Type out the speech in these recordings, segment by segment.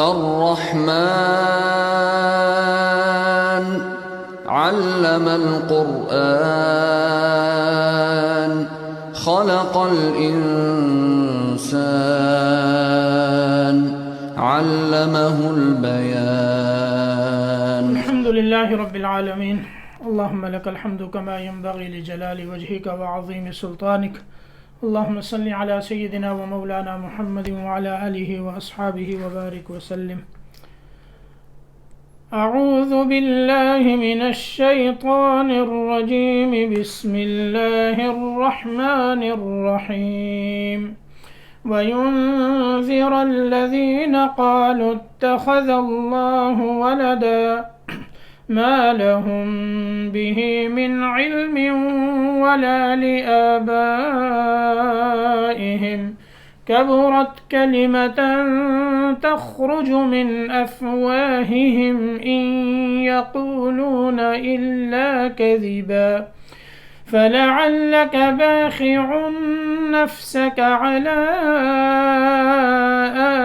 الرحمن علم القرآن خلق الإنسان علمه البيان. الحمد لله رب العالمين. اللهم لك الحمد كما ينبغي لجلال وجهك وعظيم سلطانك. اللهم صل على سيدنا ومولانا محمد وعلى آله وأصحابه وبارك وسلم. أعوذ بالله من الشيطان الرجيم. بسم الله الرحمن الرحيم. وينذر الذين قالوا اتخذ الله ولدا ما لهم به من علم ولا لآبائهم كبرت كلمة تخرج من أفواههم إن يقولون إلا كذبا فلعلك باخع نفسك على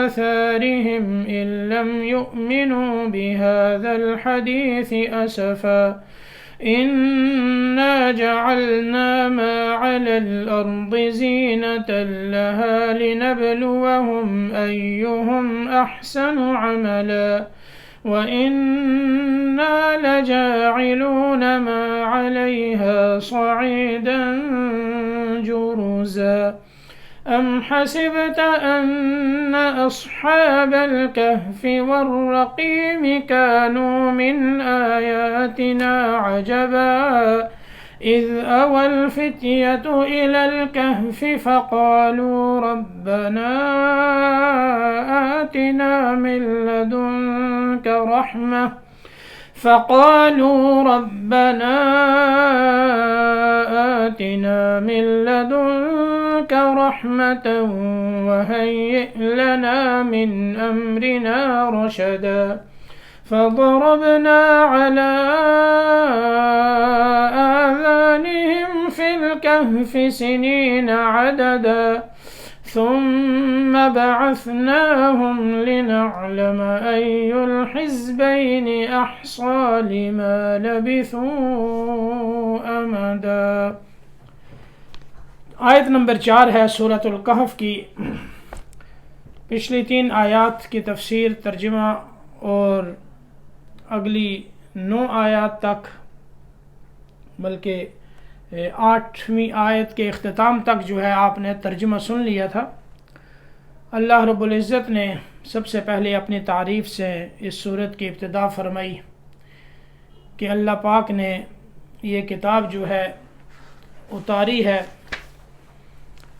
آثارهم إن لم يؤمنوا بهذا الحديث أسفا إنا جعلنا ما على الأرض زينة لها لنبلوهم أيهم أحسن عملا وإنا لجاعلون ما عليها صعيدا جرزا. أم حسبت أن أصحاب الكهف والرقيم كانوا من آياتنا عجبا إذ أوى الفتية إلى الكهف فقالوا ربنا آتنا من لدنك رحمة وهيئ لنا من أمرنا رشدا فضربنا على آذانهم في الكهف سنين عددا ثم بعثناهم لنعلم أي الحزبين أحصى لما لبثوا أمدا. آیت نمبر 4 ہے سورۃ الکہف کی. پچھلی 3 آیات کی تفسیر، ترجمہ اور اگلی 9 آیات تک، بلکہ 8ویں آیت کے اختتام تک جو ہے آپ نے ترجمہ سن لیا تھا. اللہ رب العزت نے سب سے پہلے اپنی تعریف سے اس سورت کی ابتدا فرمائی کہ اللہ پاک نے یہ کتاب جو ہے اتاری ہے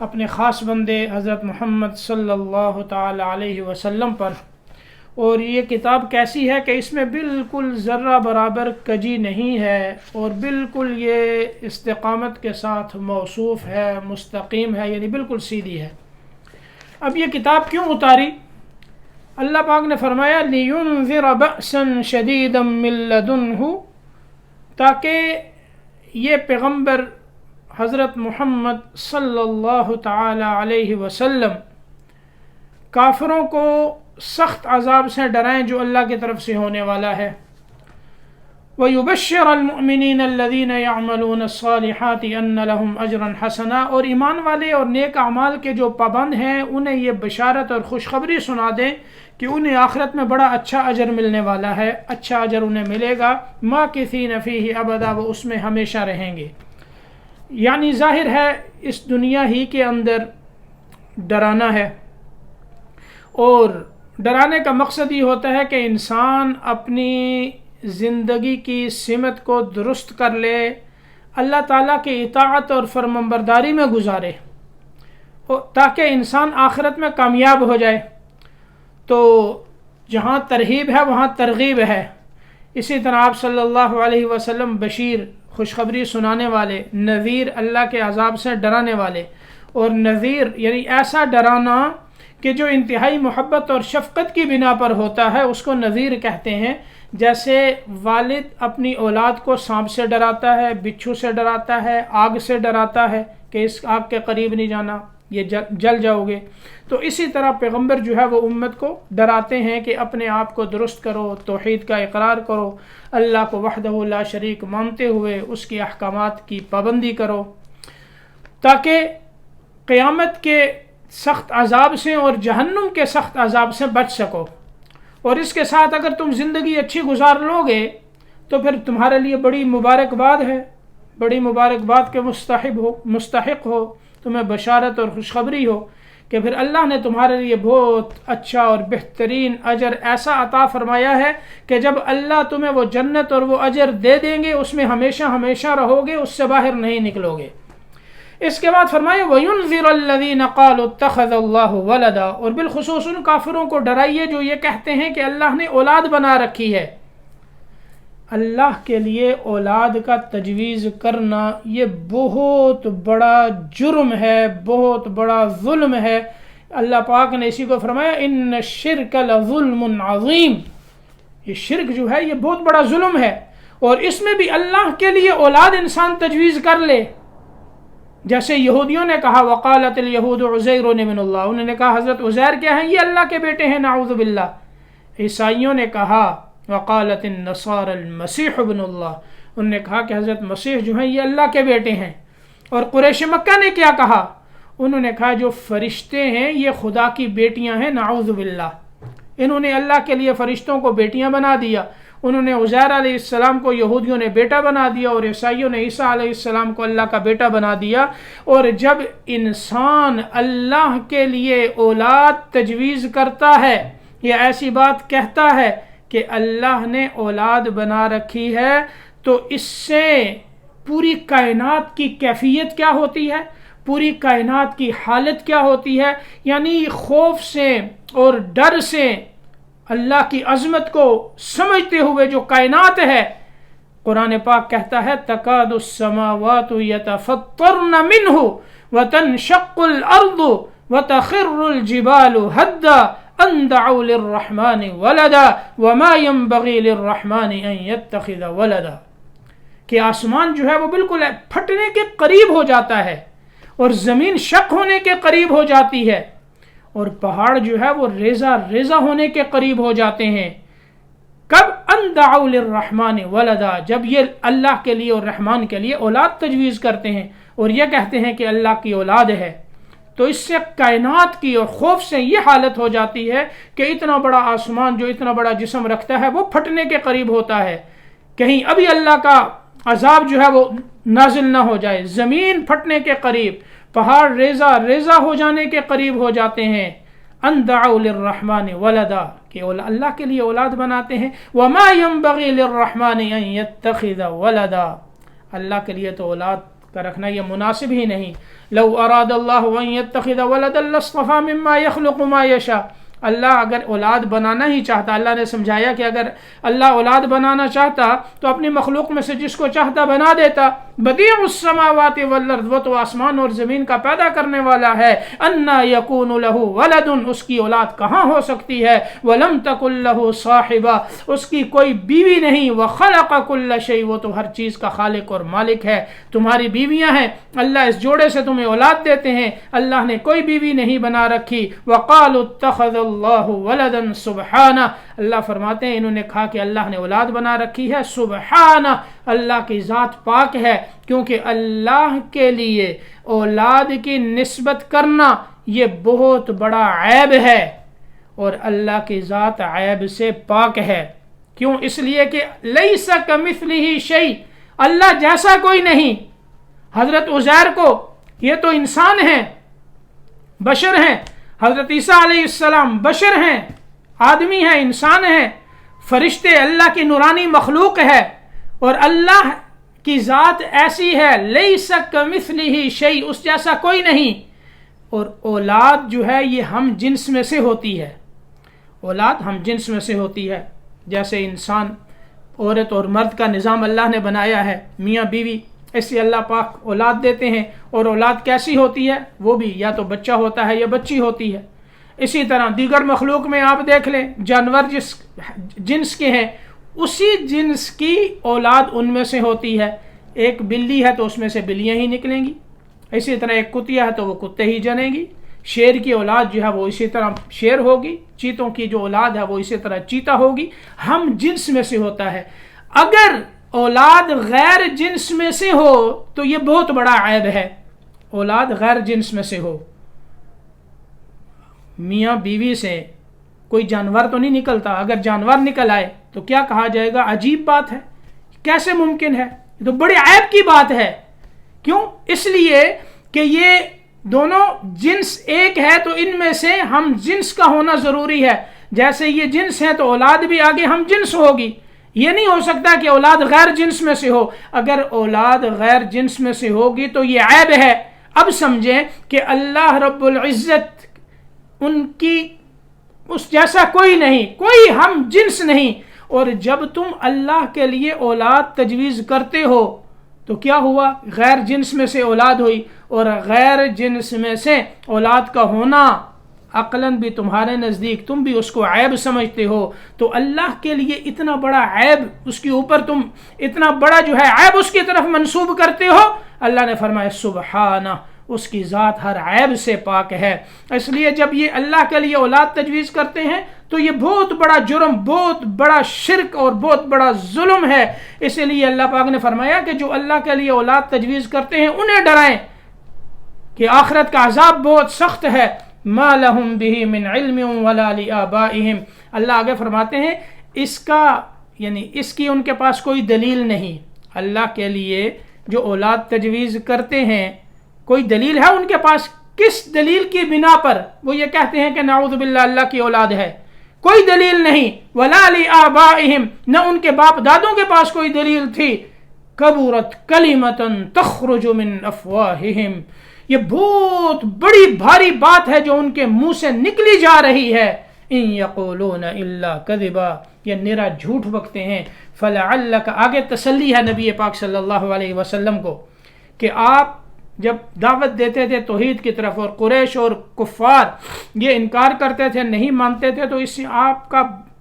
اپنے خاص بندے حضرت محمد صلی اللہ تعالی علیہ وسلم پر، اور یہ کتاب کیسی ہے کہ اس میں بالکل ذرہ برابر کجی نہیں ہے اور بالکل یہ استقامت کے ساتھ موصوف ہے، مستقیم ہے، یعنی بالکل سیدھی ہے. اب یہ کتاب کیوں اتاری؟ اللہ پاک نے فرمایا لِيُنذِرَ بَأْسًا شَدِيدًا مِّن لَّدُنْهُ، تاکہ یہ پیغمبر حضرت محمد صلی اللہ تعالی علیہ وسلم کافروں کو سخت عذاب سے ڈرائیں جو اللہ کی طرف سے ہونے والا ہے. وَيُبَشِّرَ الْمُؤْمِنِينَ الَّذِينَ يَعْمَلُونَ الصَّالِحَاتِ أَنَّ لَهُمْ أَجْرًا حَسَنًا، اور ایمان والے اور نیک اعمال کے جو پابند ہیں انہیں یہ بشارت اور خوشخبری سنا دیں کہ انہیں آخرت میں بڑا اچھا اجر ملنے والا ہے، اچھا اجر انہیں ملے گا. مَاكِثِينَ فِيهِ أَبَدًا، وہ اس میں ہمیشہ رہیں گے. یعنی ظاہر ہے اس دنیا ہی کے اندر ڈرانا ہے، اور ڈرانے کا مقصد یہ ہوتا ہے کہ انسان اپنی زندگی کی سمت کو درست کر لے، اللہ تعالیٰ کی اطاعت اور فرمانبرداری میں گزارے تاکہ انسان آخرت میں کامیاب ہو جائے. تو جہاں ترہیب ہے وہاں ترغیب ہے. اسی طرح آپ صلی اللہ علیہ وسلم بشیر، خوشخبری سنانے والے، نذیر اللہ کے عذاب سے ڈرانے والے، اور نذیر یعنی ایسا ڈرانا کہ جو انتہائی محبت اور شفقت کی بنا پر ہوتا ہے اس کو نذیر کہتے ہیں. جیسے والد اپنی اولاد کو سانپ سے ڈراتا ہے، بچھو سے ڈراتا ہے، آگ سے ڈراتا ہے کہ اس آگ کے قریب نہیں جانا، یہ جل جاؤ گے۔ تو اسی طرح پیغمبر جو ہے وہ امت کو ڈراتے ہیں کہ اپنے آپ کو درست کرو، توحید کا اقرار کرو، اللہ کو وحدہ لا شریک مانتے ہوئے اس کے احکامات کی پابندی کرو، تاکہ قیامت کے سخت عذاب سے اور جہنم کے سخت عذاب سے بچ سکو۔ اور اس کے ساتھ اگر تم زندگی اچھی گزار لو گے تو پھر تمہارے لیے بڑی مبارکباد ہے، بڑی مبارکباد کے مستحق ہو، تمہیں بشارت اور خوشخبری ہو کہ پھر اللہ نے تمہارے لیے بہت اچھا اور بہترین اجر ایسا عطا فرمایا ہے کہ جب اللہ تمہیں وہ جنت اور وہ اجر دے دیں گے اس میں ہمیشہ ہمیشہ رہو گے، اس سے باہر نہیں نکلو گے۔ اس کے بعد فرمایا وَيُنذِرَ الَّذِينَ قَالُوا اتَّخَذَ اللَّهُ وَلَدًا، اور بالخصوص ان کافروں کو ڈرائیے جو یہ کہتے ہیں کہ اللہ نے اولاد بنا رکھی ہے۔ اللہ کے لیے اولاد کا تجویز کرنا یہ بہت بڑا جرم ہے، بہت بڑا ظلم ہے۔ اللہ پاک نے اسی کو فرمایا ان الشرک لظلم عظیم، یہ شرک جو ہے یہ بہت بڑا ظلم ہے، اور اس میں بھی اللہ کے لیے اولاد انسان تجویز کر لے۔ جیسے یہودیوں نے کہا وقالت الیہود عزیر من اللہ، انہوں نے کہا حضرت عزیر کیا ہیں؟ یہ اللہ کے بیٹے ہیں، نعوذ باللہ۔ عیسائیوں نے کہا وقالت النصارى المسیح ابن اللہ، انہوں نے کہا کہ حضرت مسیح جو ہیں یہ اللہ کے بیٹے ہیں۔ اور قریش مکہ نے کیا کہا؟ انہوں نے کہا جو فرشتے ہیں یہ خدا کی بیٹیاں ہیں، نعوذ باللہ۔ انہوں نے اللہ کے لیے فرشتوں کو بیٹیاں بنا دیا، انہوں نے عزیر علیہ السلام کو یہودیوں نے بیٹا بنا دیا، اور عیسائیوں نے عیسیٰ علیہ السلام کو اللہ کا بیٹا بنا دیا۔ اور جب انسان اللہ کے لیے اولاد تجویز کرتا ہے یا ایسی بات کہتا ہے کہ اللہ نے اولاد بنا رکھی ہے، تو اس سے پوری کائنات کی کیفیت کیا ہوتی ہے، پوری کائنات کی حالت کیا ہوتی ہے، یعنی خوف سے اور ڈر سے اللہ کی عظمت کو سمجھتے ہوئے جو کائنات ہے، قرآن پاک کہتا ہے تکاد السماوات یتفطرن منہ وتنشق الارض وتخر الجبال ہدا ان دعوا للرحمن ولدا وما ينبغي للرحمن ان يتخذ ولدا، کہ آسمان جو ہے وہ بالکل پھٹنے کے قریب ہو جاتا ہے، اور زمین شق ہونے کے قریب ہو جاتی ہے، اور پہاڑ جو ہے وہ ریزہ ریزہ ہونے کے قریب ہو جاتے ہیں۔ کب؟ ان دعوا للرحمن ولدا، جب یہ اللہ کے لیے اور رحمان کے لیے اولاد تجویز کرتے ہیں اور یہ کہتے ہیں کہ اللہ کی اولاد ہے، تو اس سے کائنات کی اور خوف سے یہ حالت ہو جاتی ہے کہ اتنا بڑا آسمان جو اتنا بڑا جسم رکھتا ہے وہ پھٹنے کے قریب ہوتا ہے، کہیں ابھی اللہ کا عذاب جو ہے وہ نازل نہ ہو جائے۔ زمین پھٹنے کے قریب، پہاڑ ریزہ ریزہ ہو جانے کے قریب ہو جاتے ہیں۔ ان دعوا للرحمن ولدا، کہ اللہ کے لیے اولاد بناتے ہیں۔ وما ينبغي للرحمن ان يتخذ ولدا، اللہ کے لیے تو اولاد کا رکھنا یہ مناسب ہی نہیں۔ لو اراد اللہ ان يتخذ ولدا لاصطفى مما يخلق ما يشاء، اللہ اگر اولاد بنانا ہی چاہتا، اللہ نے سمجھایا کہ اگر اللہ اولاد بنانا چاہتا تو اپنی مخلوق میں سے جس کو چاہتا بنا دیتا۔ بدیع السماوات والارض، وہ تو آسمان اور زمین کا پیدا کرنے والا ہے۔ انا یکون لہ ولد، اس کی اولاد کہاں ہو سکتی ہے؟ ولم تکن لہ صاحبہ، اس کی کوئی بیوی نہیں۔ وخلق کل شیء، وہ تو ہر چیز کا خالق اور مالک ہے۔ تمہاری بیویاں ہیں، اللہ اس جوڑے سے تمہیں اولاد دیتے ہیں، اللہ نے کوئی بیوی نہیں بنا رکھی۔ وقالوا اتخذ اللہ ولدا سبحانہ، اللہ فرماتے ہیں انہوں نے کہا کہ اللہ نے اولاد بنا رکھی ہے، سبحانہ، اللہ کی ذات پاک ہے، کیونکہ اللہ کے لیے اولاد کی نسبت کرنا یہ بہت بڑا عیب ہے، اور اللہ کی ذات عیب سے پاک ہے۔ کیوں؟ اس لیے کہ لیس کمثلہ شیء، اللہ جیسا کوئی نہیں۔ حضرت عزیر کو، یہ تو انسان ہیں، بشر ہیں، حضرت عیسیٰ علیہ السلام بشر ہیں، آدمی ہیں، انسان ہیں، فرشتے، اللہ کی نورانی مخلوق ہے، اور اللہ کی ذات ایسی ہے لیس کمثلہ شیء، اس جیسا کوئی نہیں۔ اور اولاد جو ہے یہ ہم جنس میں سے ہوتی ہے، اولاد ہم جنس میں سے ہوتی ہے، جیسے انسان، عورت اور مرد کا نظام اللہ نے بنایا ہے، میاں بیوی، ایسے اللہ پاک اولاد دیتے ہیں۔ اور اولاد کیسی ہوتی ہے؟ وہ بھی یا تو بچہ ہوتا ہے یا بچی ہوتی ہے۔ اسی طرح دیگر مخلوق میں آپ دیکھ لیں، جانور جس جنس کے ہیں اسی جنس کی اولاد ان میں سے ہوتی ہے۔ ایک بلی ہے تو اس میں سے بلیاں ہی نکلیں گی، اسی طرح ایک کتیا ہے تو وہ کتے ہی جنے گی، شیر کی اولاد جو ہے وہ اسی طرح شیر ہوگی، چیتوں کی جو اولاد ہے وہ اسی طرح چیتا ہوگی. ہم جنس میں سے ہوتا ہے. اگر اولاد غیر جنس میں سے ہو تو یہ بہت بڑا عیب ہے. اولاد غیر جنس میں سے ہو، میاں بیوی سے کوئی جانور تو نہیں نکلتا، اگر جانور نکل آئے تو کیا کہا جائے گا؟ عجیب بات ہے، کیسے ممکن ہے؟ یہ تو بڑے عیب کی بات ہے. کیوں؟ اس لیے کہ یہ دونوں جنس ایک ہے تو ان میں سے ہم جنس کا ہونا ضروری ہے. جیسے یہ جنس ہے تو اولاد بھی آگے ہم جنس ہوگی. یہ نہیں ہو سکتا کہ اولاد غیر جنس میں سے ہو. اگر اولاد غیر جنس میں سے ہوگی تو یہ عیب ہے. اب سمجھیں کہ اللہ رب العزت ان کی اس جیسا کوئی نہیں، کوئی ہم جنس نہیں. اور جب تم اللہ کے لیے اولاد تجویز کرتے ہو تو کیا ہوا؟ غیر جنس میں سے اولاد ہوئی. اور غیر جنس میں سے اولاد کا ہونا عقلاً بھی تمہارے نزدیک تم بھی اس کو عیب سمجھتے ہو. تو اللہ کے لیے اتنا بڑا عیب، اس کے اوپر تم اتنا بڑا جو ہے عیب اس کی طرف منسوب کرتے ہو. اللہ نے فرمایا سبحانہ، اس کی ذات ہر عیب سے پاک ہے. اس لیے جب یہ اللہ کے لیے اولاد تجویز کرتے ہیں تو یہ بہت بڑا جرم، بہت بڑا شرک اور بہت بڑا ظلم ہے. اسی لیے اللہ پاک نے فرمایا کہ جو اللہ کے لیے اولاد تجویز کرتے ہیں انہیں ڈرائیں کہ آخرت کا عذاب بہت سخت ہے. ما لهم به من علم ولا لآبائهم. اللہ آگے فرماتے ہیں اس کا یعنی اس کی ان کے پاس کوئی دلیل نہیں. اللہ کے لیے جو اولاد تجویز کرتے ہیں کوئی دلیل ہے ان کے پاس؟ کس دلیل کی بنا پر وہ یہ کہتے ہیں کہ نعوذ باللہ اللہ کی اولاد ہے؟ کوئی دلیل نہیں. ولا لآبائهم، نہ ان کے باپ دادوں کے پاس کوئی دلیل تھی. کبرت کلمۃ تخرج من افواہہم، یہ بہت بڑی بھاری بات ہے جو ان کے منہ سے نکلی جا رہی ہے. ان یقولون الا کذبا، یہ نرا جھوٹ بکتے ہیں. فلعلک، آگے تسلی ہے نبی پاک صلی اللہ علیہ وسلم کو کہ آپ جب دعوت دیتے تھے توحید کی طرف اور قریش اور کفار یہ انکار کرتے تھے، نہیں مانتے تھے، تو اس سے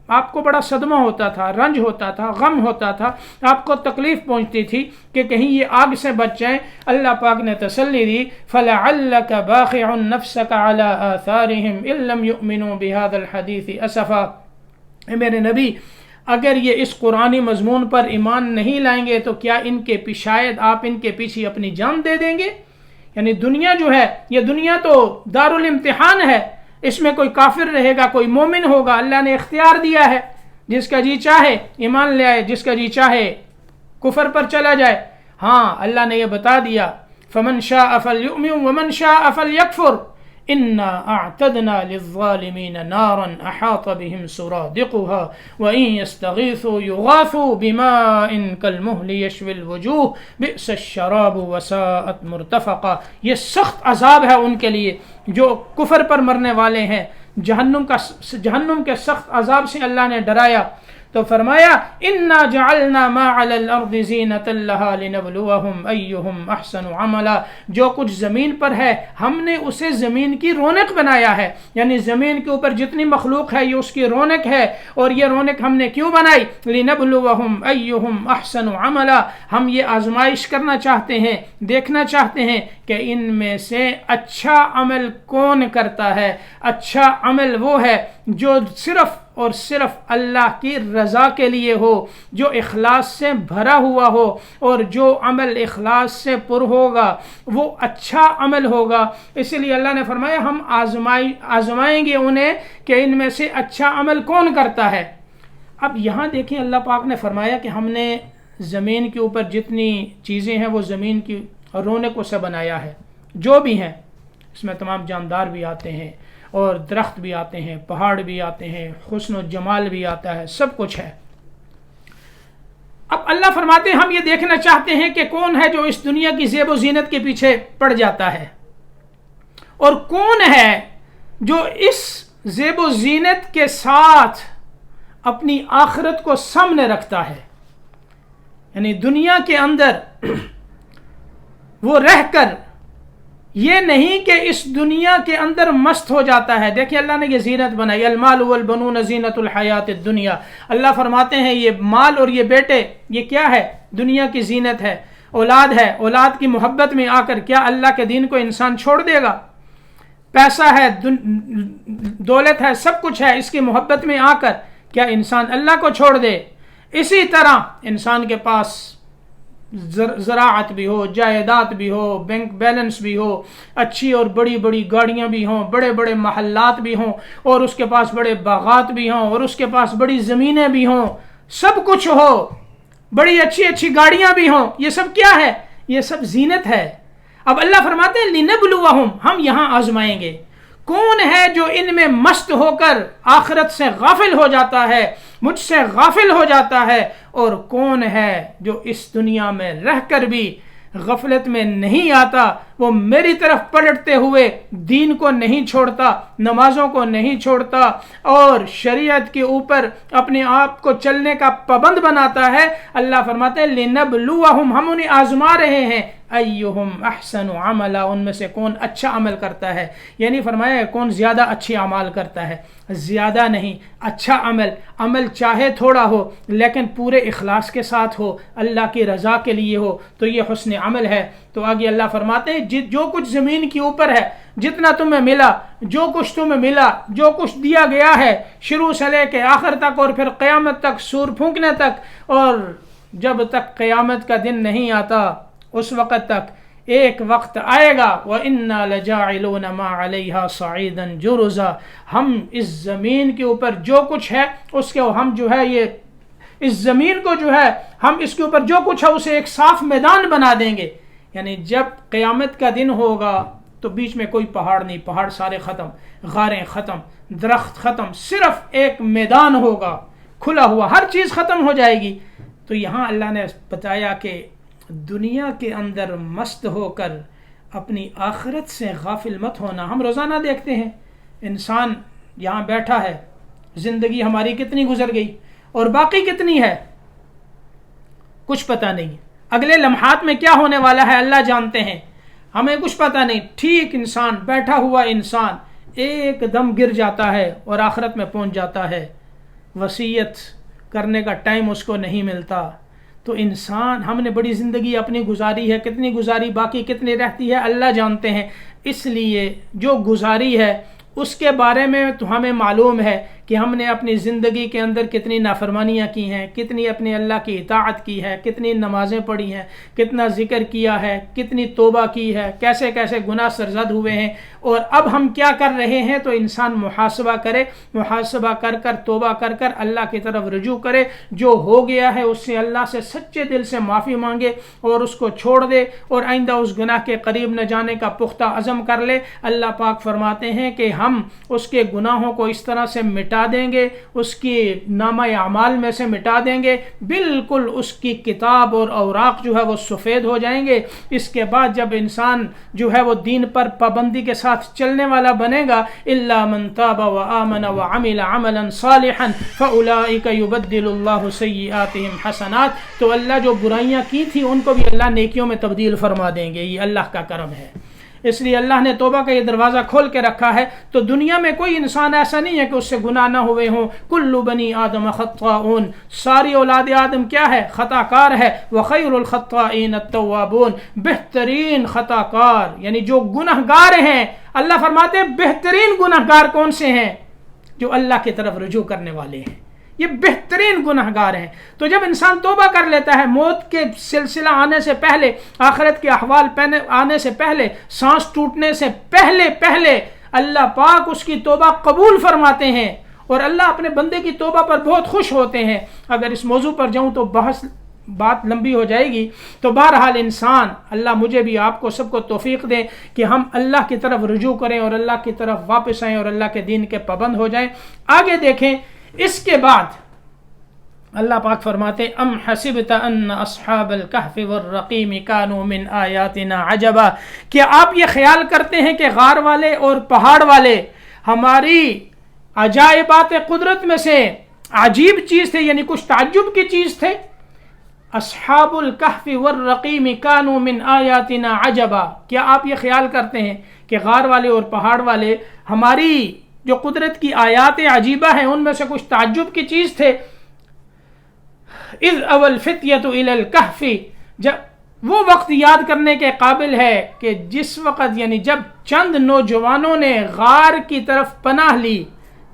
آپ کو بڑا صدمہ ہوتا تھا، رنج ہوتا تھا، غم ہوتا تھا، آپ کو تکلیف پہنچتی تھی کہ کہیں یہ آگ سے بچ جائیں. اللہ پاک نے تسلی دی فَلَعَلَّكَ بَاخِعٌ نَفْسَكَ عَلَىٰ آثَارِهِمْ إِن لَّمْ يُؤْمِنُوا بِهَذَا الْحَدِيثِ أَسَفًا. اے میرے نبی، اگر یہ اس قرآنی مضمون پر ایمان نہیں لائیں گے تو کیا ان کے شاید آپ ان کے پیچھے اپنی جان دے دیں گے؟ یعنی دنیا جو ہے، یہ دنیا تو دارالامتحان ہے، اس میں کوئی کافر رہے گا، کوئی مومن ہوگا. اللہ نے اختیار دیا ہے، جس کا جی چاہے ایمان لے آئے، جس کا جی چاہے کفر پر چلا جائے. ہاں اللہ نے یہ بتا دیا فمن شاء فلیؤمن ومن شاء فلیکفر انا اعتدنا للظالمین نارا احاط بهم سرادقها وان يستغيثوا يغاثوا بماء كالمهل يشوي الوجوه بئس الشراب وساءت مرتفقا. یہ سخت عذاب ہے ان کے لیے جو کفر پر مرنے والے ہیں. جہنم کے سخت عذاب سے اللہ نے ڈرایا تو فرمایا انا جعلنا ما علی الارض زینۃ لها لنبلوہم ایہم احسن عملا. جو کچھ زمین پر ہے ہم نے اسے زمین کی رونق بنایا ہے. یعنی زمین کے اوپر جتنی مخلوق ہے یہ اس کی رونق ہے. اور یہ رونق ہم نے کیوں بنائی؟ لنبلوہم ایہم احسن عملا. ہم یہ آزمائش کرنا چاہتے ہیں، دیکھنا چاہتے ہیں کہ ان میں سے اچھا عمل کون کرتا ہے. اچھا عمل وہ ہے جو صرف اور صرف اللہ کی رضا کے لیے ہو، جو اخلاص سے بھرا ہوا ہو. اور جو عمل اخلاص سے پر ہوگا وہ اچھا عمل ہوگا. اسی لیے اللہ نے فرمایا ہم آزمائیں گے انہیں کہ ان میں سے اچھا عمل کون کرتا ہے. اب یہاں دیکھیں اللہ پاک نے فرمایا کہ ہم نے زمین کے اوپر جتنی چیزیں ہیں وہ زمین کی رونق سے بنایا ہے. جو بھی ہیں اس میں تمام جاندار بھی آتے ہیں اور درخت بھی آتے ہیں، پہاڑ بھی آتے ہیں، حسن و جمال بھی آتا ہے، سب کچھ ہے. اب اللہ فرماتے ہیں ہم یہ دیکھنا چاہتے ہیں کہ کون ہے جو اس دنیا کی زیب و زینت کے پیچھے پڑ جاتا ہے اور کون ہے جو اس زیب و زینت کے ساتھ اپنی آخرت کو سامنے رکھتا ہے. یعنی دنیا کے اندر وہ رہ کر یہ نہیں کہ اس دنیا کے اندر مست ہو جاتا ہے. دیکھیں اللہ نے یہ زینت بنائی، المال والبنون زینت الحیات الدنیا. اللہ فرماتے ہیں یہ مال اور یہ بیٹے یہ کیا ہے؟ دنیا کی زینت ہے. اولاد ہے، اولاد کی محبت میں آ کر کیا اللہ کے دین کو انسان چھوڑ دے گا؟ پیسہ ہے، دولت ہے، سب کچھ ہے، اس کی محبت میں آ کر کیا انسان اللہ کو چھوڑ دے؟ اسی طرح انسان کے پاس زراعت بھی ہو، جائیداد بھی ہو، بینک بیلنس بھی ہو، اچھی اور بڑی بڑی گاڑیاں بھی ہوں، بڑے بڑے محلات بھی ہوں، اور اس کے پاس بڑے باغات بھی ہوں، اور اس کے پاس بڑی زمینیں بھی ہوں، سب کچھ ہو، بڑی اچھی اچھی گاڑیاں بھی ہوں، یہ سب کیا ہے؟ یہ سب زینت ہے۔ اب اللہ فرماتے ہیں لِنَبْلُوَهُمْ، ہم یہاں آزمائیں گے۔ کون ہے جو ان میں مست ہو کر آخرت سے غافل ہو جاتا ہے، مجھ سے غافل ہو جاتا ہے، اور کون ہے جو اس دنیا میں رہ کر بھی غفلت میں نہیں آتا، وہ میری طرف پلٹتے ہوئے دین کو نہیں چھوڑتا، نمازوں کو نہیں چھوڑتا، اور شریعت کے اوپر اپنے آپ کو چلنے کا پابند بناتا ہے۔ اللہ فرماتے ہیں لِنَبْلُوَهُمْ، ہم انہیں آزما رہے ہیں، ایہم احسن عملا، ان میں سے کون اچھا عمل کرتا ہے، یعنی فرمایا کون زیادہ اچھی اعمال کرتا ہے، زیادہ نہیں، اچھا عمل چاہے تھوڑا ہو لیکن پورے اخلاص کے ساتھ ہو، اللہ کی رضا کے لیے ہو، تو یہ حسن عمل ہے۔ تو آگے اللہ فرماتے ہیں جو کچھ زمین کے اوپر ہے، جتنا تمہیں ملا، جو کچھ تمہیں ملا، جو کچھ دیا گیا ہے، شروع سے لے کے آخر تک، اور پھر قیامت تک، سور پھونکنے تک، اور جب تک قیامت کا دن نہیں آتا اس وقت تک، ایک وقت آئے گا وَإِنَّا لَجَاعِلُونَ مَا عَلَيْهَا صَعِيدًا جُرُزًا، ہم اس زمین کے اوپر جو کچھ ہے اس کے ہم جو ہے یہ اس زمین کو جو ہے ہم اس کے اوپر جو کچھ ہے اسے ایک صاف میدان بنا دیں گے۔ یعنی جب قیامت کا دن ہوگا تو بیچ میں کوئی پہاڑ نہیں، پہاڑ سارے ختم، غاریں ختم، درخت ختم، صرف ایک میدان ہوگا کھلا ہوا، ہر چیز ختم ہو جائے گی۔ تو یہاں اللہ نے بتایا کہ دنیا کے اندر مست ہو کر اپنی آخرت سے غافل مت ہونا۔ ہم روزانہ دیکھتے ہیں انسان یہاں بیٹھا ہے، زندگی ہماری کتنی گزر گئی اور باقی کتنی ہے کچھ پتہ نہیں، اگلے لمحات میں کیا ہونے والا ہے اللہ جانتے ہیں، ہمیں کچھ پتہ نہیں۔ ٹھیک انسان بیٹھا ہوا انسان ایک دم گر جاتا ہے اور آخرت میں پہنچ جاتا ہے، وصیت کرنے کا ٹائم اس کو نہیں ملتا۔ تو انسان، ہم نے بڑی زندگی اپنی گزاری ہے، کتنی گزاری، باقی کتنی رہتی ہے اللہ جانتے ہیں۔ اس لیے جو گزاری ہے اس کے بارے میں تو ہمیں معلوم ہے کہ ہم نے اپنی زندگی کے اندر کتنی نافرمانیاں کی ہیں، کتنی اپنے اللہ کی اطاعت کی ہے، کتنی نمازیں پڑھی ہیں، کتنا ذکر کیا ہے، کتنی توبہ کی ہے، کیسے کیسے گناہ سرزد ہوئے ہیں، اور اب ہم کیا کر رہے ہیں۔ تو انسان محاسبہ کرے، محاسبہ کر کر توبہ کر کر اللہ کی طرف رجوع کرے، جو ہو گیا ہے اس سے اللہ سے سچے دل سے معافی مانگے اور اس کو چھوڑ دے، اور آئندہ اس گناہ کے قریب نہ جانے کا پختہ عزم کر لے۔ اللہ پاک فرماتے ہیں کہ ہم اس کے گناہوں کو اس طرح سے مٹا دیں گے، اس کی نامہ اعمال میں سے مٹا دیں گے، بالکل اس کی کتاب اور اوراق جو ہے وہ سفید ہو جائیں گے۔ اس کے بعد جب انسان جو ہے وہ دین پر پابندی کے ساتھ چلنے والا بنے گا، الا من تاب وآمن وعمل عملا صالحا فاولئک یبدل اللہ سیئاتہم حسنات، تو اللہ جو برائیاں کی تھی ان کو بھی اللہ نیکیوں میں تبدیل فرما دیں گے۔ یہ اللہ کا کرم ہے، اس لیے اللہ نے توبہ کا یہ دروازہ کھول کے رکھا ہے۔ تو دنیا میں کوئی انسان ایسا نہیں ہے کہ اس سے گناہ نہ ہوئے ہوں۔ کل بنی آدم خطاؤن، ساری اولاد آدم کیا ہے؟ خطا کار ہے۔ وخیر الخطائین التوابون، بہترین خطا کار یعنی جو گناہ گار ہیں، اللہ فرماتے ہیں بہترین گناہ گار کون سے ہیں؟ جو اللہ کی طرف رجوع کرنے والے ہیں، یہ بہترین گناہ گار ہیں۔ تو جب انسان توبہ کر لیتا ہے، موت کے سلسلہ آنے سے پہلے، آخرت کے احوال آنے سے پہلے، سانس ٹوٹنے سے پہلے اللہ پاک اس کی توبہ قبول فرماتے ہیں، اور اللہ اپنے بندے کی توبہ پر بہت خوش ہوتے ہیں۔ اگر اس موضوع پر جاؤں تو بات لمبی ہو جائے گی، تو بہرحال انسان، اللہ مجھے بھی آپ کو سب کو توفیق دے کہ ہم اللہ کی طرف رجوع کریں اور اللہ کی طرف واپس آئیں اور اللہ کے دین کے پابند ہو جائیں۔ آگے دیکھیں، اس کے بعد اللہ پاک فرماتے ام حسبت ان اصحاب الکہف والرقیم کانوا من آیاتنا عجبا، کہ آپ یہ خیال کرتے ہیں کہ غار والے اور پہاڑ والے ہماری عجائبات قدرت میں سے عجیب چیز تھے، یعنی کچھ تعجب کی چیز تھے۔ اصحاب الکہف والرقیم کانوا من آیاتنا عجبا، کیا آپ یہ خیال کرتے ہیں کہ غار والے اور پہاڑ والے ہماری جو قدرت کی آیات عجیبہ ہیں ان میں سے کچھ تعجب کی چیز تھے؟ اذ اول فتیۃ الی الکہف، وہ وقت یاد کرنے کے قابل ہے کہ جس وقت یعنی جب چند نوجوانوں نے غار کی طرف پناہ لی،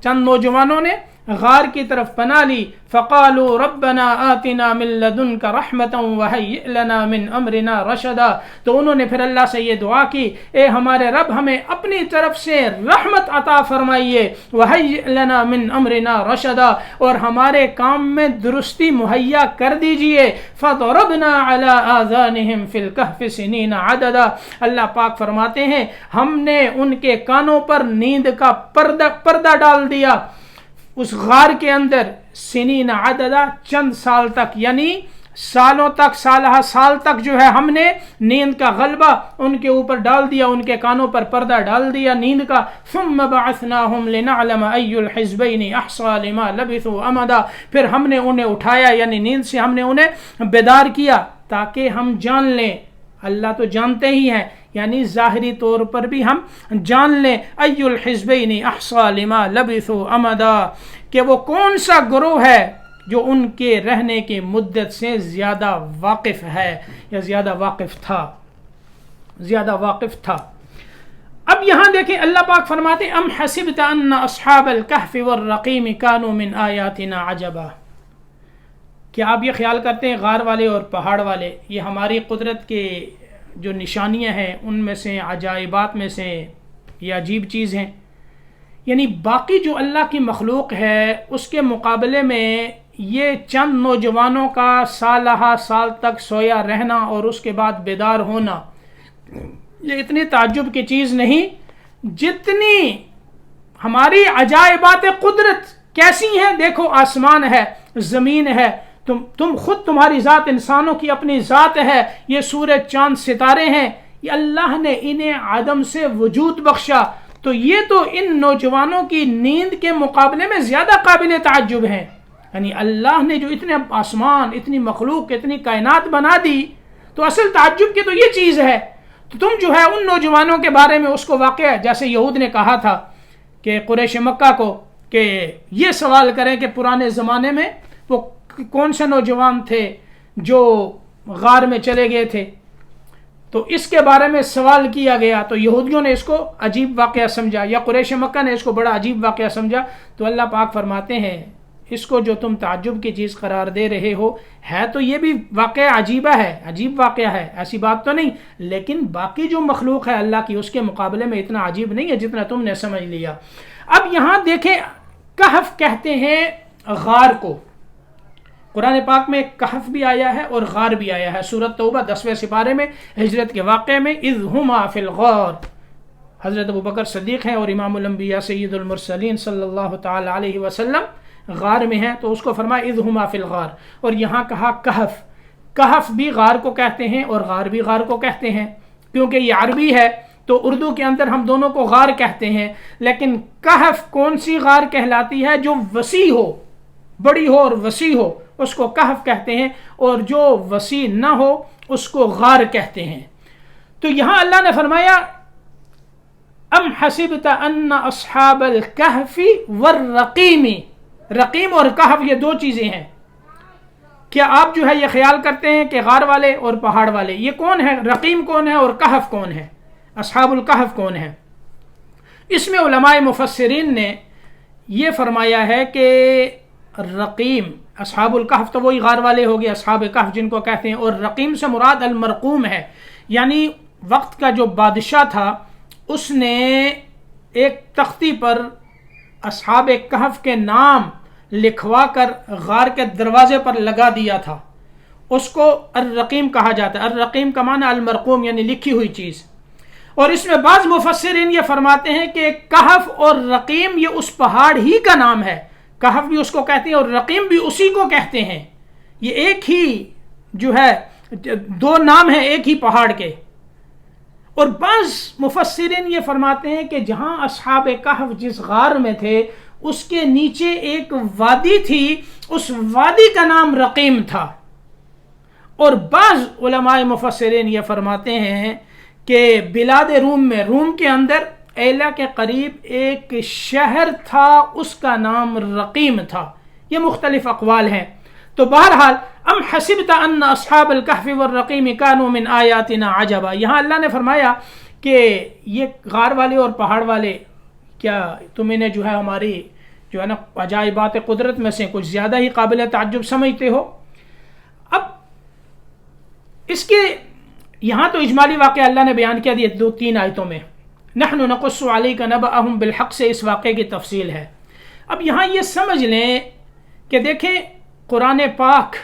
چند نوجوانوں نے غار کی طرف پناہ لی، فقالوا ربنا آتنا من لدنک رحمتا وہیئ لنا من امرنا رشدا، تو انہوں نے پھر اللہ سے یہ دعا کی، اے ہمارے رب ہمیں اپنی طرف سے رحمت عطا فرمائیے، وہیئ لنا من امرنا رشدا، اور ہمارے کام میں درستی مہیا کر دیجئے، فضربنا علی آذانہم فی الکہف سنین عددا، اللہ پاک فرماتے ہیں ہم نے ان کے کانوں پر نیند کا پردہ ڈال دیا اس غار کے اندر، سنین عددا چند سال تک، یعنی سالوں تک، سالہ سال تک جو ہے ہم نے نیند کا غلبہ ان کے اوپر ڈال دیا، ان کے کانوں پر پردہ ڈال دیا نیند کا، ثم بعثناہم لنعلم ای الحزبین احصی لما لبثوا امدا، پھر ہم نے انہیں اٹھایا یعنی نیند سے ہم نے انہیں بیدار کیا تاکہ ہم جان لیں، اللہ تو جانتے ہی ہیں یعنی ظاہری طور پر بھی ہم جان لیں، ای الحزبین احصی لما لبثوا امدا، کہ وہ کون سا گروہ ہے جو ان کے رہنے کی مدت سے زیادہ واقف ہے یا زیادہ واقف تھا۔ اب یہاں دیکھیں اللہ پاک فرماتے ام حسبت ان اصحاب الکہف والرقیم کانوا من آیاتنا عجبا، کیا آپ یہ خیال کرتے ہیں غار والے اور پہاڑ والے یہ ہماری قدرت کے جو نشانیاں ہیں ان میں سے، عجائبات میں سے یہ عجیب چیز ہیں؟ یعنی باقی جو اللہ کی مخلوق ہے اس کے مقابلے میں یہ چند نوجوانوں کا سالہ سال تک سویا رہنا اور اس کے بعد بیدار ہونا یہ اتنی تعجب کی چیز نہیں جتنی ہماری عجائبات قدرت کیسی ہیں۔ دیکھو آسمان ہے، زمین ہے، تم خود تمہاری ذات انسانوں کی اپنی ذات ہے، یہ سورج چاند ستارے ہیں، یہ اللہ نے انہیں عدم سے وجود بخشا، تو یہ تو ان نوجوانوں کی نیند کے مقابلے میں زیادہ قابل تعجب ہیں۔ یعنی اللہ نے جو اتنے آسمان، اتنی مخلوق، اتنی کائنات بنا دی تو اصل تعجب کی تو یہ چیز ہے، تو تم جو ہے ان نوجوانوں کے بارے میں اس کو واقعہ جیسے یہود نے کہا تھا کہ قریش مکہ کو کہ یہ سوال کریں کہ پرانے زمانے میں وہ کون سے نوجوان تھے جو غار میں چلے گئے تھے، تو اس کے بارے میں سوال کیا گیا تو یہودیوں نے اس کو عجیب واقعہ سمجھا یا قریش مکہ نے اس کو بڑا عجیب واقعہ سمجھا، تو اللہ پاک فرماتے ہیں اس کو جو تم تعجب کی چیز قرار دے رہے ہو ہے تو یہ بھی واقعہ عجیبہ ہے، عجیب واقعہ ہے، ایسی بات تو نہیں، لیکن باقی جو مخلوق ہے اللہ کی اس کے مقابلے میں اتنا عجیب نہیں ہے جتنا تم نے سمجھ لیا۔ اب یہاں دیکھیں کہف کہتے ہیں غار کو، قرآن پاک میں کہف بھی آیا ہے اور غار بھی آیا ہے، سورۃ توبہ 10ویں سپارے میں ہجرت کے واقعے میں اذ ہما فی الغار، حضرت ابوبکر صدیق ہیں اور امام الانبیاء سید المرسلین صلی اللہ تعالی علیہ وسلم غار میں ہیں، تو اس کو فرمایا اذ ہما فی الغار، اور یہاں کہا کہف، کہف بھی غار کو کہتے ہیں اور غار بھی غار کو کہتے ہیں، کیونکہ یہ عربی ہے تو اردو کے اندر ہم دونوں کو غار کہتے ہیں، لیکن کہف کون سی غار کہلاتی ہے؟ جو وسیع ہو، بڑی ہو اور وسیع ہو اس کو کہف کہتے ہیں، اور جو وسیع نہ ہو اس کو غار کہتے ہیں۔ تو یہاں اللہ نے فرمایا ام حسبت ان اصحاب الکہف والرقیم، رقیم اور کہف یہ دو چیزیں ہیں، کیا آپ جو ہے یہ خیال کرتے ہیں کہ غار والے اور پہاڑ والے یہ کون ہے؟ رقیم کون ہے اور کہف کون ہے؟ اصحاب الکہف کون ہے؟ اس میں علماء مفسرین نے یہ فرمایا ہے کہ رقیم، اصحاب الکہف تو وہی غار والے ہو گئے، اصحاب کہف جن کو کہتے ہیں، اور رقیم سے مراد المرقوم ہے، یعنی وقت کا جو بادشاہ تھا اس نے ایک تختی پر اصحاب کہف کے نام لکھوا کر غار کے دروازے پر لگا دیا تھا، اس کو الرقیم کہا جاتا ہے۔ الرقیم کا معنی المرقوم یعنی لکھی ہوئی چیز، اور اس میں بعض مفسرین یہ فرماتے ہیں کہ کہف اور رقیم یہ اس پہاڑ ہی کا نام ہے، کہف بھی اس کو کہتے ہیں اور رقیم بھی اسی کو کہتے ہیں، یہ ایک ہی جو ہے دو نام ہیں ایک ہی پہاڑ کے۔ اور بعض مفسرین یہ فرماتے ہیں کہ جہاں اصحاب کہف جس غار میں تھے اس کے نیچے ایک وادی تھی، اس وادی کا نام رقیم تھا، اور بعض علماء مفسرین یہ فرماتے ہیں کہ بلاد روم میں، روم کے اندر ایلا کے قریب ایک شہر تھا اس کا نام رقیم تھا۔ یہ مختلف اقوال ہیں، تو بہرحال ام حسبت ان اصحاب الکہف والرقیم کانوا من آیاتنا عجبا. یہاں اللہ نے فرمایا کہ یہ غار والے اور پہاڑ والے کیا تم انہیں جو ہے ہماری جو ہے نا عجائبات قدرت میں سے کچھ زیادہ ہی قابل تعجب سمجھتے ہو. اب اس کے یہاں تو اجمالی واقعہ اللہ نے بیان کیا دیا 2-3 آیتوں میں. نحن نقص علیک نبأہم بالحق سے اس واقعے کی تفصیل ہے. اب یہاں یہ سمجھ لیں کہ دیکھیں قرآن پاک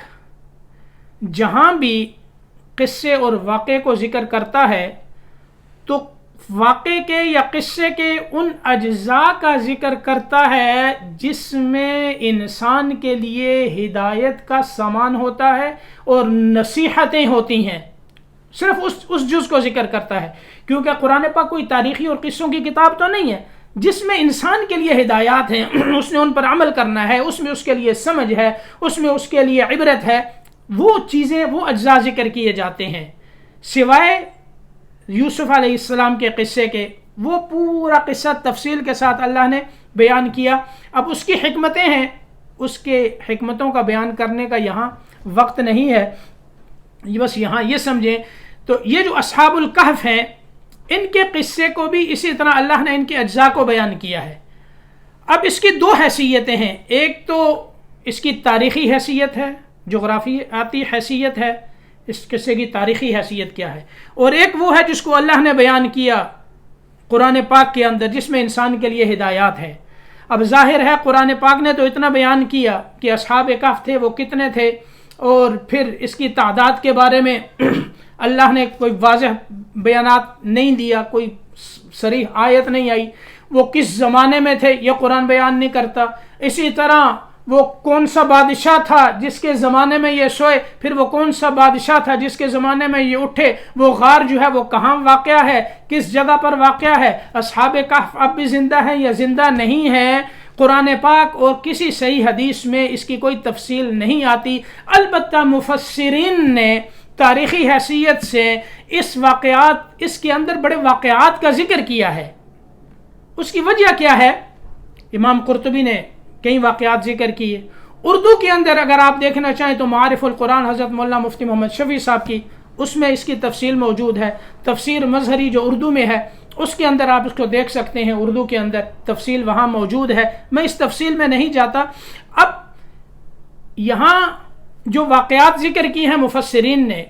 جہاں بھی قصے اور واقعے کو ذکر کرتا ہے تو واقعے کے یا قصے کے ان اجزاء کا ذکر کرتا ہے جس میں انسان کے لیے ہدایت کا سامان ہوتا ہے اور نصیحتیں ہوتی ہیں. صرف اس جز کو ذکر کرتا ہے کیونکہ قرآن پاک کوئی تاریخی اور قصوں کی کتاب تو نہیں ہے جس میں انسان کے لیے ہدایات ہیں، اس نے ان پر عمل کرنا ہے، اس میں اس کے لیے سمجھ ہے، اس میں اس کے لیے عبرت ہے. وہ چیزیں وہ اجزاء ذکر کیے جاتے ہیں سوائے یوسف علیہ السلام کے قصے کے. وہ پورا قصہ تفصیل کے ساتھ اللہ نے بیان کیا. اب اس کی حکمتیں ہیں، اس کے حکمتوں کا بیان کرنے کا یہاں وقت نہیں ہے، بس یہاں یہ سمجھیں. تو یہ جو اصحاب الکہف ہیں ان کے قصے کو بھی اسی طرح اللہ نے ان کے اجزاء کو بیان کیا ہے. اب اس کی 2 حیثیتیں ہیں. ایک تو اس کی تاریخی حیثیت ہے، جغرافیاتی حیثیت ہے، اس قصے کی تاریخی حیثیت کیا ہے، اور ایک وہ ہے جس کو اللہ نے بیان کیا قرآن پاک کے اندر جس میں انسان کے لیے ہدایات ہے. اب ظاہر ہے قرآن پاک نے تو اتنا بیان کیا کہ اصحاب کہف تھے وہ کتنے تھے، اور پھر اس کی تعداد کے بارے میں اللہ نے کوئی واضح بیانات نہیں دیا، کوئی صریح آیت نہیں آئی. وہ کس زمانے میں تھے یہ قرآن بیان نہیں کرتا. اسی طرح وہ کون سا بادشاہ تھا جس کے زمانے میں یہ سوئے، پھر وہ کون سا بادشاہ تھا جس کے زمانے میں یہ اٹھے، وہ غار جو ہے وہ کہاں واقع ہے، کس جگہ پر واقع ہے، اصحاب کہف اب بھی زندہ ہیں یا زندہ نہیں ہیں. قرآن پاک اور کسی صحیح حدیث میں اس کی کوئی تفصیل نہیں آتی. البتہ مفسرین نے تاریخی حیثیت سے اس کے اندر بڑے واقعات کا ذکر کیا ہے. اس کی وجہ کیا ہے؟ امام قرطبی نے کئی واقعات ذکر کیے. اردو کے اندر اگر آپ دیکھنا چاہیں تو معارف القرآن حضرت مولانا مفتی محمد شفیع صاحب کی، اس میں اس کی تفصیل موجود ہے. تفسیر مظہری جو اردو میں ہے اس کے اندر آپ اس کو دیکھ سکتے ہیں، اردو کے اندر تفصیل وہاں موجود ہے. میں اس تفصیل میں نہیں جاتا. اب یہاں جو واقعات ذکر کی ہیں مفسرین نے،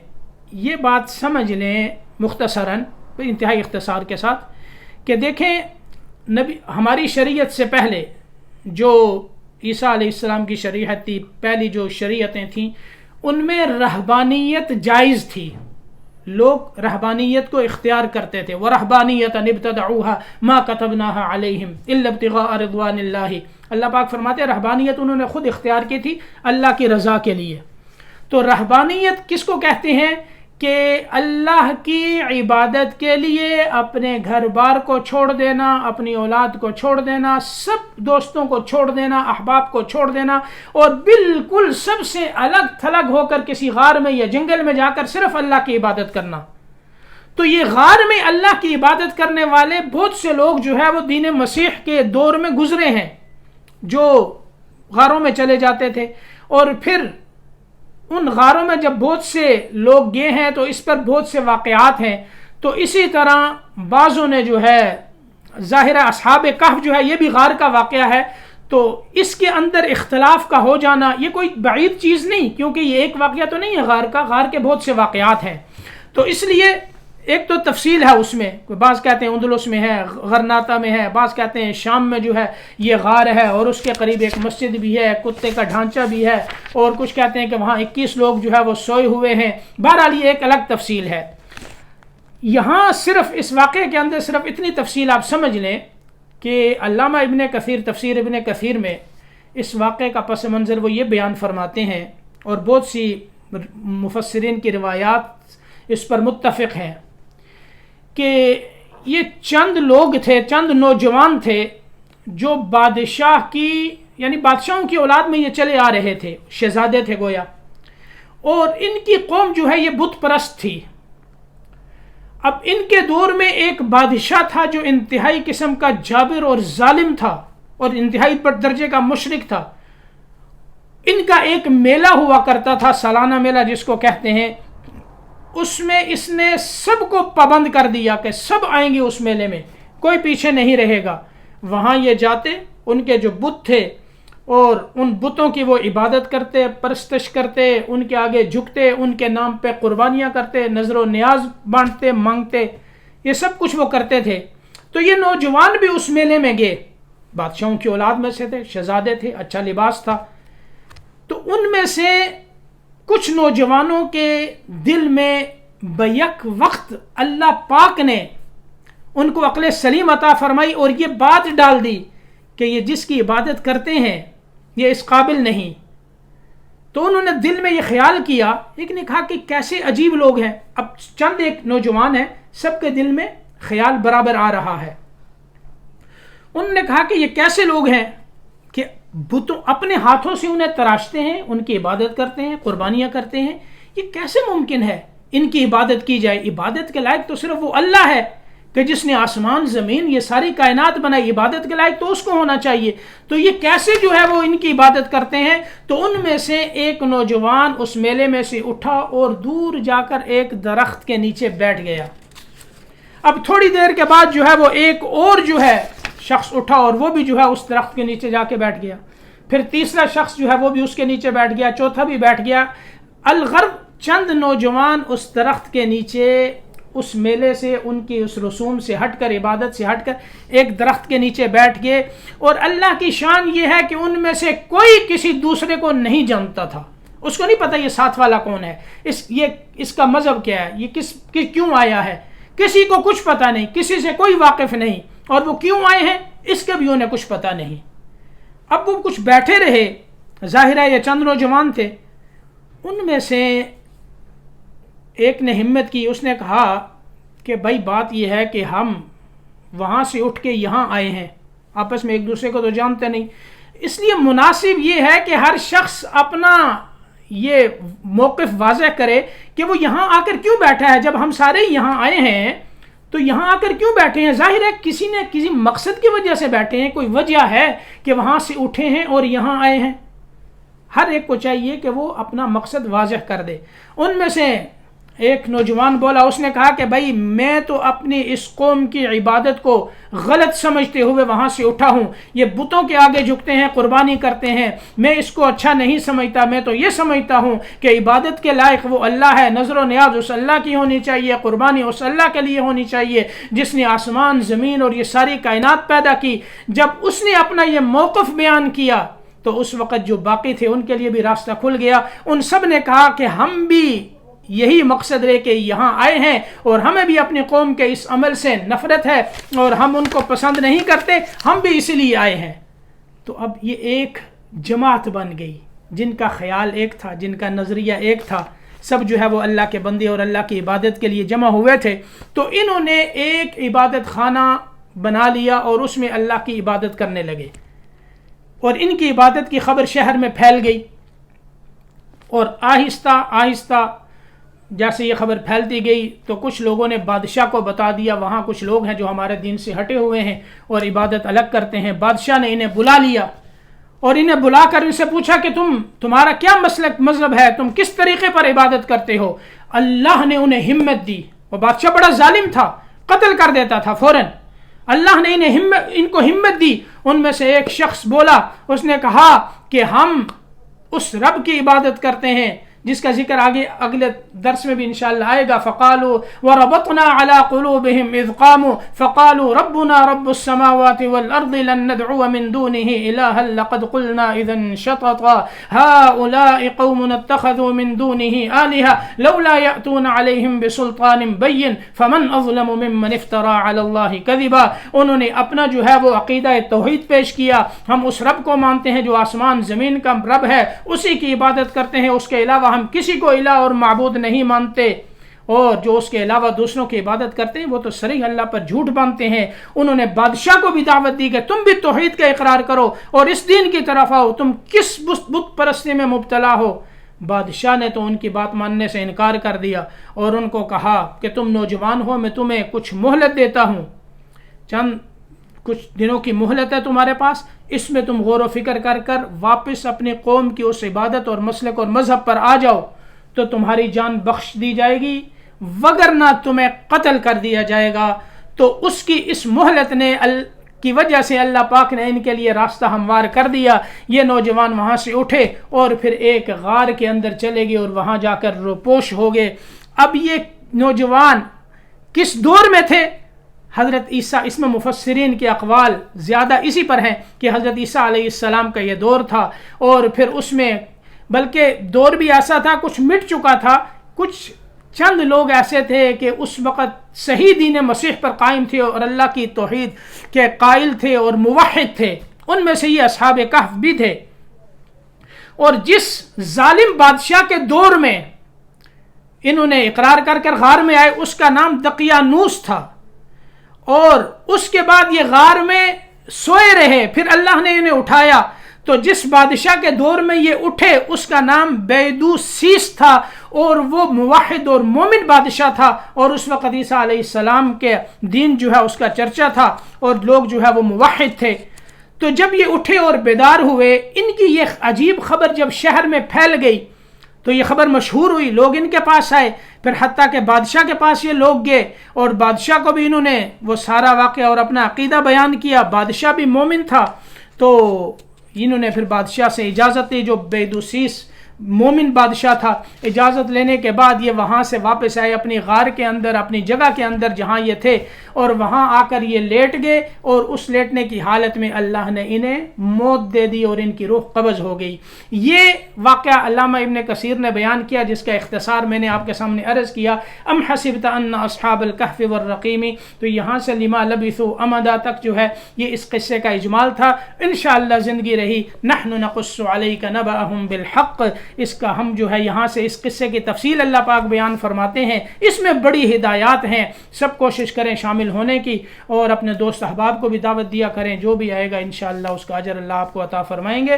یہ بات سمجھ لیں مختصراً انتہائی اختصار کے ساتھ کہ دیکھیں نبی ہماری شریعت سے پہلے جو عیسیٰ علیہ السلام کی شریعت تھی، پہلی جو شریعتیں تھیں ان میں رہبانیت جائز تھی. لوگ رہبانیت کو اختیار کرتے تھے. وَرَهْبَانِيَّةً ابْتَدَعُوهَا مَا كَتَبْنَاهَا عَلَيْهِمْ إِلَّا ابْتِغَاءَ رِضْوَانِ اللَّهِ. اللہ پاک فرماتے ہیں رہبانیت انہوں نے خود اختیار کی تھی اللہ کی رضا کے لیے. تو رہبانیت کس کو کہتے ہیں؟ کہ اللہ کی عبادت کے لیے اپنے گھر بار کو چھوڑ دینا، اپنی اولاد کو چھوڑ دینا، سب دوستوں کو چھوڑ دینا، احباب کو چھوڑ دینا، اور بالکل سب سے الگ تھلگ ہو کر کسی غار میں یا جنگل میں جا کر صرف اللہ کی عبادت کرنا. تو یہ غار میں اللہ کی عبادت کرنے والے بہت سے لوگ جو ہے وہ دین مسیح کے دور میں گزرے ہیں، جو غاروں میں چلے جاتے تھے. اور پھر ان غاروں میں جب بہت سے لوگ گئے ہیں تو اس پر بہت سے واقعات ہیں. تو اسی طرح بعضوں نے جو ہے ظاہر اصحاب کہف جو ہے یہ بھی غار کا واقعہ ہے. تو اس کے اندر اختلاف کا ہو جانا یہ کوئی بعید چیز نہیں، کیونکہ یہ ایک واقعہ تو نہیں ہے غار کا، غار کے بہت سے واقعات ہیں. تو اس لیے ایک تو تفصیل ہے اس میں، بعض کہتے ہیں اندلس میں ہے، غرناطہ میں ہے، بعض کہتے ہیں شام میں جو ہے یہ غار ہے اور اس کے قریب ایک مسجد بھی ہے، کتے کا ڈھانچہ بھی ہے، اور کچھ کہتے ہیں کہ وہاں 21 لوگ جو ہے وہ سوئے ہوئے ہیں. بہرحال یہ ایک الگ تفصیل ہے. یہاں صرف اس واقعے کے اندر صرف اتنی تفصیل آپ سمجھ لیں کہ علامہ ابن کثیر تفسیر ابن کثیر میں اس واقعے کا پس منظر وہ یہ بیان فرماتے ہیں، اور بہت سی مفسرین کی روایات اس پر متفق ہیں کہ یہ چند لوگ تھے، چند نوجوان تھے جو بادشاہ کی یعنی بادشاہوں کی اولاد میں یہ چلے آ رہے تھے، شہزادے تھے گویا، اور ان کی قوم جو ہے یہ بت پرست تھی. اب ان کے دور میں ایک بادشاہ تھا جو انتہائی قسم کا جابر اور ظالم تھا اور انتہائی پر درجے کا مشرک تھا. ان کا ایک میلہ ہوا کرتا تھا، سالانہ میلہ جس کو کہتے ہیں، اس میں اس نے سب کو پابند کر دیا کہ سب آئیں گے اس میلے میں، کوئی پیچھے نہیں رہے گا۔ وہاں یہ جاتے، ان کے جو بت تھے اور ان بتوں کی وہ عبادت کرتے، پرستش کرتے، ان کے آگے جھکتے، ان کے نام پہ قربانیاں کرتے، نظر و نیاز بانٹتے، مانگتے، یہ سب کچھ وہ کرتے تھے۔ تو یہ نوجوان بھی اس میلے میں گئے، بادشاہوں کی اولاد میں سے تھے، شہزادے تھے، اچھا لباس تھا۔ تو ان میں سے کچھ نوجوانوں کے دل میں بیک وقت اللہ پاک نے ان کو عقل سلیم عطا فرمائی اور یہ بات ڈال دی کہ یہ جس کی عبادت کرتے ہیں یہ اس قابل نہیں۔ تو انہوں نے دل میں یہ خیال کیا، ایک نے کہا کہ کیسے عجیب لوگ ہیں۔ اب چند ایک نوجوان ہیں، سب کے دل میں خیال برابر آ رہا ہے۔ انہوں نے کہا کہ یہ کیسے لوگ ہیں کہ بتوں اپنے ہاتھوں سے انہیں تراشتے ہیں، ان کی عبادت کرتے ہیں، قربانیاں کرتے ہیں، یہ کیسے ممکن ہے ان کی عبادت کی جائے؟ عبادت کے لائق تو صرف وہ اللہ ہے کہ جس نے آسمان زمین یہ ساری کائنات بنائی، عبادت کے لائق تو اس کو ہونا چاہیے، تو یہ کیسے جو ہے وہ ان کی عبادت کرتے ہیں؟ تو ان میں سے ایک نوجوان اس میلے میں سے اٹھا اور دور جا کر ایک درخت کے نیچے بیٹھ گیا۔ اب تھوڑی دیر کے بعد جو ہے وہ ایک اور جو ہے شخص اٹھا اور وہ بھی جو ہے اس درخت کے نیچے جا کے بیٹھ گیا، پھر تیسرا شخص جو ہے وہ بھی اس کے نیچے بیٹھ گیا، چوتھا بھی بیٹھ گیا۔ الغرب چند نوجوان اس درخت کے نیچے اس میلے سے، ان کی اس رسوم سے ہٹ کر، عبادت سے ہٹ کر ایک درخت کے نیچے بیٹھ گئے، اور اللہ کی شان یہ ہے کہ ان میں سے کوئی کسی دوسرے کو نہیں جانتا تھا، اس کو نہیں پتا یہ ساتھ والا کون ہے، اس کا مذہب کیا ہے، یہ کیوں آیا ہے، کسی کو کچھ پتا نہیں، کسی سے کوئی واقف نہیں، اور وہ کیوں آئے ہیں اس کے بھی انہیں کچھ پتا نہیں۔ اب وہ کچھ بیٹھے رہے، ظاہر ہے یہ چند نوجوان تھے، ان میں سے ایک نے ہمت کی، اس نے کہا کہ بھائی بات یہ ہے کہ ہم وہاں سے اٹھ کے یہاں آئے ہیں، آپس میں ایک دوسرے کو تو جانتے نہیں، اس لیے مناسب یہ ہے کہ ہر شخص اپنا یہ موقف واضح کرے کہ وہ یہاں آ کر کیوں بیٹھا ہے۔ جب ہم سارے یہاں آئے ہیں تو یہاں آ کر کیوں بیٹھے ہیں؟ ظاہر ہے کسی نے کسی مقصد کی وجہ سے بیٹھے ہیں، کوئی وجہ ہے کہ وہاں سے اٹھے ہیں اور یہاں آئے ہیں۔ ہر ایک کو چاہیے کہ وہ اپنا مقصد واضح کر دے۔ ان میں سے ایک نوجوان بولا، اس نے کہا کہ بھائی میں تو اپنی اس قوم کی عبادت کو غلط سمجھتے ہوئے وہاں سے اٹھا ہوں، یہ بتوں کے آگے جھکتے ہیں، قربانی کرتے ہیں، میں اس کو اچھا نہیں سمجھتا، میں تو یہ سمجھتا ہوں کہ عبادت کے لائق وہ اللہ ہے، نظر و نیاز اس اللہ کی ہونی چاہیے، قربانی اس اللہ کے لیے ہونی چاہیے جس نے آسمان زمین اور یہ ساری کائنات پیدا کی۔ جب اس نے اپنا یہ موقف بیان کیا تو اس وقت جو باقی تھے ان کے لیے بھی راستہ کھل گیا، ان سب نے کہا کہ ہم بھی یہی مقصد لے کے یہاں آئے ہیں اور ہمیں بھی اپنی قوم کے اس عمل سے نفرت ہے اور ہم ان کو پسند نہیں کرتے، ہم بھی اسی لیے آئے ہیں۔ تو اب یہ ایک جماعت بن گئی، جن کا خیال ایک تھا، جن کا نظریہ ایک تھا، سب جو ہے وہ اللہ کے بندے اور اللہ کی عبادت کے لیے جمع ہوئے تھے۔ تو انہوں نے ایک عبادت خانہ بنا لیا اور اس میں اللہ کی عبادت کرنے لگے، اور ان کی عبادت کی خبر شہر میں پھیل گئی، اور آہستہ آہستہ جیسے یہ خبر پھیلتی گئی تو کچھ لوگوں نے بادشاہ کو بتا دیا، وہاں کچھ لوگ ہیں جو ہمارے دین سے ہٹے ہوئے ہیں اور عبادت الگ کرتے ہیں۔ بادشاہ نے انہیں بلا لیا اور انہیں بلا کر ان سے پوچھا کہ تمہارا کیا مذہب ہے، تم کس طریقے پر عبادت کرتے ہو؟ اللہ نے انہیں ہمت دی، وہ بادشاہ بڑا ظالم تھا، قتل کر دیتا تھا فوراً۔ اللہ نے ان کو ہمت دی۔ ان میں سے ایک شخص بولا، اس نے کہا کہ ہم اس رب کی عبادت کرتے ہیں جس کا ذکر آگے اگلے درس میں بھی انشاءاللہ آئے گا۔ فقالوا وربطنا على قلوبهم اذ قاموا فقالوا ربنا رب السماوات والارض لن ندعو من دونه الها لقد قلنا اذا شططا هؤلاء قوم اتخذوا من دونه آلهة لولا يأتون عليهم بسلطان بين فمن اظلم ممن افترى على الله كذبا۔ انہوں نے اپنا جو ہے وہ عقیدہ توحید پیش کیا، ہم اس رب کو مانتے ہیں جو آسمان زمین کا رب ہے، اسی کی عبادت کرتے ہیں، اس کے علاوہ ہم کسی کو الہ اور معبود نہیں مانتے، اور جو اس کے علاوہ دوسروں کی عبادت کرتے ہیں وہ تو صریح اللہ پر جھوٹ باندھتے ہیں۔ انہوں نے بادشاہ کو بھی دعوت دی کہ تم بھی توحید کا اقرار کرو اور اس دین کی طرف آؤ، تم کس بت پرستی میں مبتلا ہو؟ بادشاہ نے تو ان کی بات ماننے سے انکار کر دیا اور ان کو کہا کہ تم نوجوان ہو، میں تمہیں کچھ مہلت دیتا ہوں، چند کچھ دنوں کی مہلت ہے تمہارے پاس، اس میں تم غور و فکر کر کر واپس اپنی قوم کی اس عبادت اور مسلک اور مذہب پر آ جاؤ تو تمہاری جان بخش دی جائے گی، وگرنہ تمہیں قتل کر دیا جائے گا۔ تو اس کی اس مہلت نے کی وجہ سے اللہ پاک نے ان کے لیے راستہ ہموار کر دیا۔ یہ نوجوان وہاں سے اٹھے اور پھر ایک غار کے اندر چلے گئے اور وہاں جا کر روپوش ہو گئے۔ اب یہ نوجوان کس دور میں تھے؟ حضرت عیسیٰ، اس میں مفسرین کے اقوال زیادہ اسی پر ہیں کہ حضرت عیسیٰ علیہ السلام کا یہ دور تھا، اور پھر اس میں بلکہ دور بھی ایسا تھا کچھ مٹ چکا تھا، کچھ چند لوگ ایسے تھے کہ اس وقت صحیح دین مسیح پر قائم تھے اور اللہ کی توحید کے قائل تھے اور موحد تھے، ان میں سے یہ اصحاب کہف بھی تھے۔ اور جس ظالم بادشاہ کے دور میں انہوں نے اقرار کر کر غار میں آئے، اس کا نام دقیانوس تھا، اور اس کے بعد یہ غار میں سوئے رہے، پھر اللہ نے انہیں اٹھایا۔ تو جس بادشاہ کے دور میں یہ اٹھے اس کا نام بیدوسیس تھا، اور وہ موحد اور مومن بادشاہ تھا، اور اس وقت عیسیٰ علیہ السلام کے دین جو ہے اس کا چرچا تھا، اور لوگ جو ہے وہ موحد تھے۔ تو جب یہ اٹھے اور بیدار ہوئے، ان کی یہ عجیب خبر جب شہر میں پھیل گئی تو یہ خبر مشہور ہوئی، لوگ ان کے پاس آئے، پھر حتیٰ کہ بادشاہ کے پاس یہ لوگ گئے، اور بادشاہ کو بھی انہوں نے وہ سارا واقعہ اور اپنا عقیدہ بیان کیا۔ بادشاہ بھی مومن تھا، تو انہوں نے پھر بادشاہ سے اجازت لی، جو بیدوسیس مومن بادشاہ تھا۔ اجازت لینے کے بعد یہ وہاں سے واپس آئے اپنی غار کے اندر، اپنی جگہ کے اندر جہاں یہ تھے، اور وہاں آ کر یہ لیٹ گئے، اور اس لیٹنے کی حالت میں اللہ نے انہیں موت دے دی اور ان کی روح قبض ہو گئی۔ یہ واقعہ علامہ ابن کثیر نے بیان کیا، جس کا اختصار میں نے آپ کے سامنے عرض کیا۔ ام حسبت ان اصحاب الکہف والرقیم، تو یہاں سے لما لبثوا امدا تک جو ہے یہ اس قصے کا اجمال تھا۔ انشاءاللہ زندگی رہی نحن نقص علیک نبأہم بالحق، اس کا ہم جو ہے یہاں سے اس قصے کی تفصیل اللہ پاک بیان فرماتے ہیں۔ اس میں بڑی ہدایات ہیں، سب کوشش کریں شامل ہونے کی، اور اپنے دوست احباب کو بھی دعوت دیا کریں، جو بھی آئے گا انشاءاللہ اس کا اجر اللہ آپ کو عطا فرمائیں گے۔